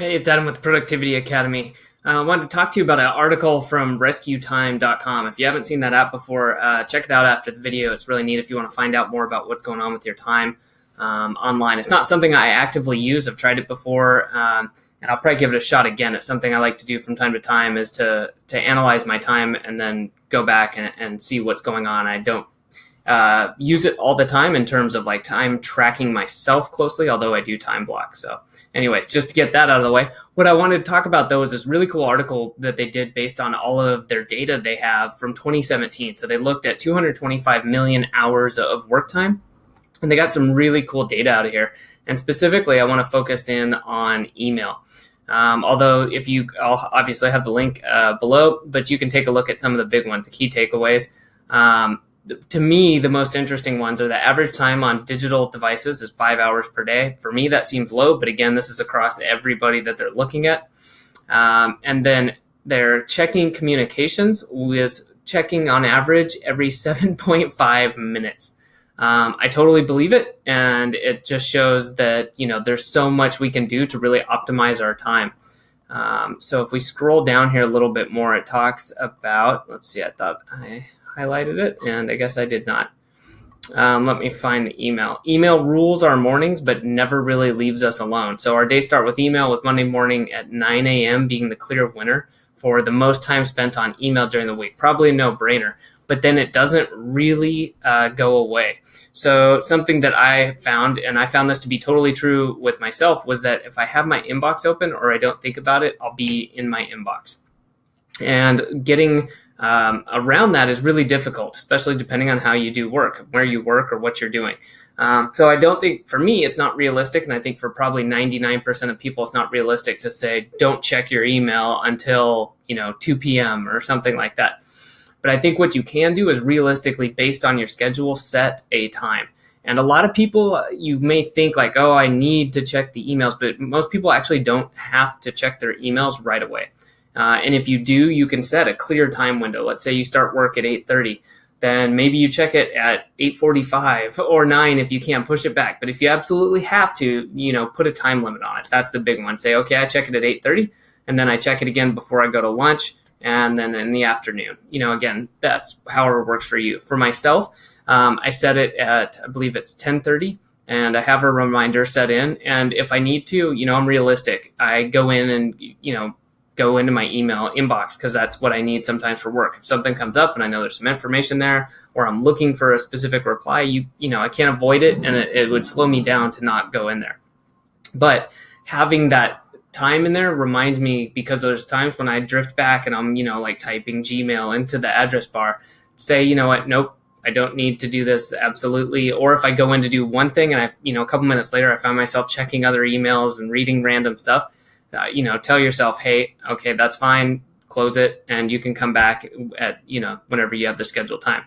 Hey, it's Adam with the Productivity Academy. I wanted to talk to you about an article from RescueTime.com. If you haven't seen that app before, check it out after the video. It's really neat if you want to find out more about what's going on with your time online. It's not something I actively use. I've tried it before, and I'll probably give it a shot again. It's something I like to do from time to time, is to analyze my time and then go back and see what's going on. I don't use it all the time in terms of like time tracking myself closely, although I do time block. So anyways, just to get that out of the way, what I wanted to talk about though is this really cool article that they did based on all of their data they have from 2017. So they looked at 225 million hours of work time, and they got some really cool data out of here. And specifically, I want to focus in on email. Although I'll obviously have the link below, but you can take a look at some of the big ones, key takeaways. To me, the most interesting ones are the average time on digital devices is 5 hours per day. For me, that seems low, but again, this is across everybody that they're looking at. And then they're checking communications with checking on average every 7.5 minutes. I totally believe it. And it just shows that, there's so much we can do to really optimize our time. So if we scroll down here a little bit more, it talks about, let's see, I thought I highlighted it, and I guess I did not. Let me find the email. Email rules our mornings, but never really leaves us alone. So our days start with email, with Monday morning at 9 a.m. being the clear winner for the most time spent on email during the week. Probably a no-brainer, but then it doesn't really go away. So something that I found, and I found this to be totally true with myself, was that if I have my inbox open or I don't think about it, I'll be in my inbox. And getting around that is really difficult, especially depending on how you do work, where you work, or what you're doing. So I don't think, for me, it's not realistic. And I think for probably 99% of people, it's not realistic to say, don't check your email until, 2 p.m. or something like that. But I think what you can do is realistically, based on your schedule, set a time. And a lot of people, you may think like, oh, I need to check the emails, but most people actually don't have to check their emails right away. And if you do, you can set a clear time window. Let's say you start work at 8:30, then maybe you check it at 8:45 or 9 if you can't push it back. But if you absolutely have to, put a time limit on it. That's the big one. Say, okay, I check it at 8:30, and then I check it again before I go to lunch, and then in the afternoon. Again, that's however it works for you. For myself, I set it at, I believe it's 10:30. And I have a reminder set in. And if I need to, I'm realistic. I go in and, go into my email inbox because that's what I need sometimes for work. If something comes up and I know there's some information there, or I'm looking for a specific reply, I can't avoid it, and it would slow me down to not go in there. But having that time in there reminds me, because there's times when I drift back and I'm, like typing Gmail into the address bar, say, you know what, nope, I don't need to do this, absolutely. Or if I go in to do one thing and a couple minutes later, I found myself checking other emails and reading random stuff, tell yourself, hey, okay, that's fine, close it, and you can come back at, whenever you have the scheduled time.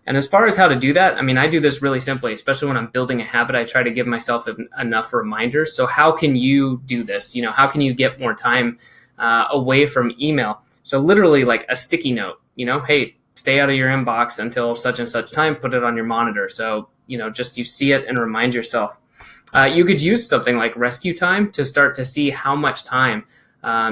And as far as how to do that, I do this really simply, especially when I'm building a habit. I try to give myself enough reminders. So how can you do this? How can you get more time away from email? So literally like a sticky note, hey, stay out of your inbox until such and such time, put it on your monitor. So, just you see it and remind yourself. You could use something like RescueTime to start to see how much time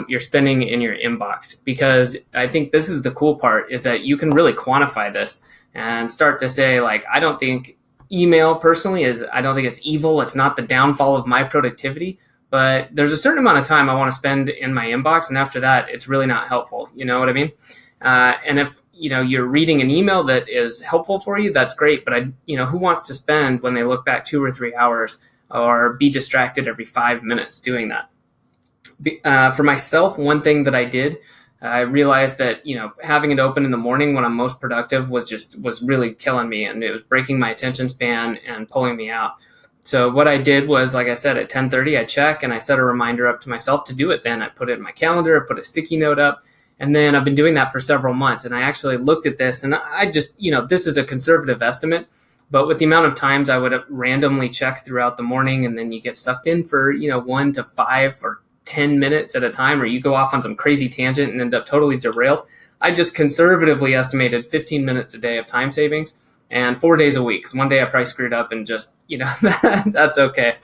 you're spending in your inbox, because I think this is the cool part, is that you can really quantify this and start to say, like, I don't think email personally I don't think it's evil. It's not the downfall of my productivity, but there's a certain amount of time I want to spend in my inbox. And after that, it's really not helpful. You know what I mean? And if, you're reading an email that is helpful for you, that's great. But who wants to spend, when they look back, 2 or 3 hours or be distracted every 5 minutes doing that? For myself, one thing that I did, I realized that, having it open in the morning when I'm most productive was really killing me, and it was breaking my attention span and pulling me out. So what I did was, like I said, at 10:30, I check and I set a reminder up to myself to do it. Then I put it in my calendar, I put a sticky note up, and then I've been doing that for several months. And I actually looked at this, and I just, this is a conservative estimate, but with the amount of times I would randomly check throughout the morning, and then you get sucked in for, 1 to 5 or 10 minutes at a time, or you go off on some crazy tangent and end up totally derailed. I just conservatively estimated 15 minutes a day of time savings, and 4 days a week. So one day I probably screwed up, and just, that's okay.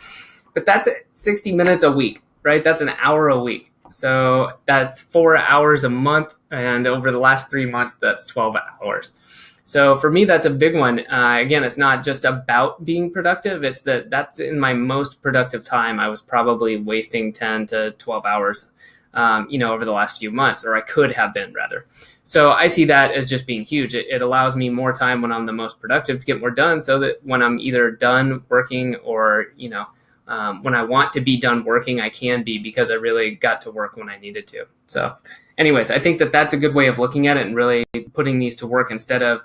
But that's 60 minutes a week, right? That's an hour a week. So that's 4 hours a month. And over the last 3 months, that's 12 hours. So for me, that's a big one. Again, it's not just about being productive. It's that's in my most productive time. I was probably wasting 10 to 12 hours, over the last few months, or I could have been rather. So I see that as just being huge. It allows me more time when I'm the most productive to get more done, so that when I'm either done working or, when I want to be done working, I can be, because I really got to work when I needed to. So anyways, I think that that's a good way of looking at it and really putting these to work, instead of,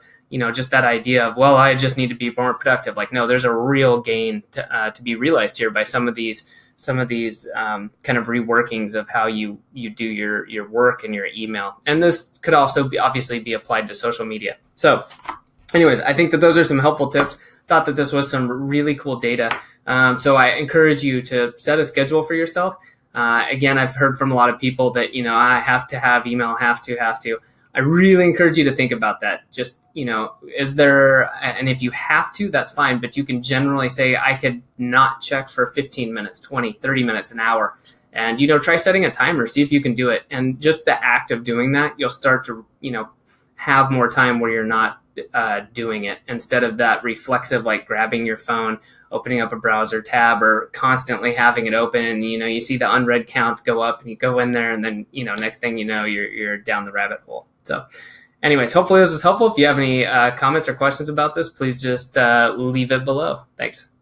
just that idea of, well, I just need to be more productive. Like, no, there's a real gain to be realized here by some of these kind of reworkings of how you do your work and your email. And this could also obviously be applied to social media. So anyways, I think that those are some helpful tips. Thought that this was some really cool data. So I encourage you to set a schedule for yourself. Again, I've heard from a lot of people that, I have to have email, have to. I really encourage you to think about that. Just, is there, and if you have to, that's fine, but you can generally say, I could not check for 15 minutes, 20, 30 minutes, an hour. And, try setting a timer, see if you can do it. And just the act of doing that, you'll start to, have more time where you're not doing it, instead of that reflexive, like grabbing your phone, opening up a browser tab, or constantly having it open, and you see the unread count go up, and you go in there, and then next thing you know, you're down the rabbit hole. So anyways, hopefully this was helpful. If you have any comments or questions about this, please just leave it below. Thanks.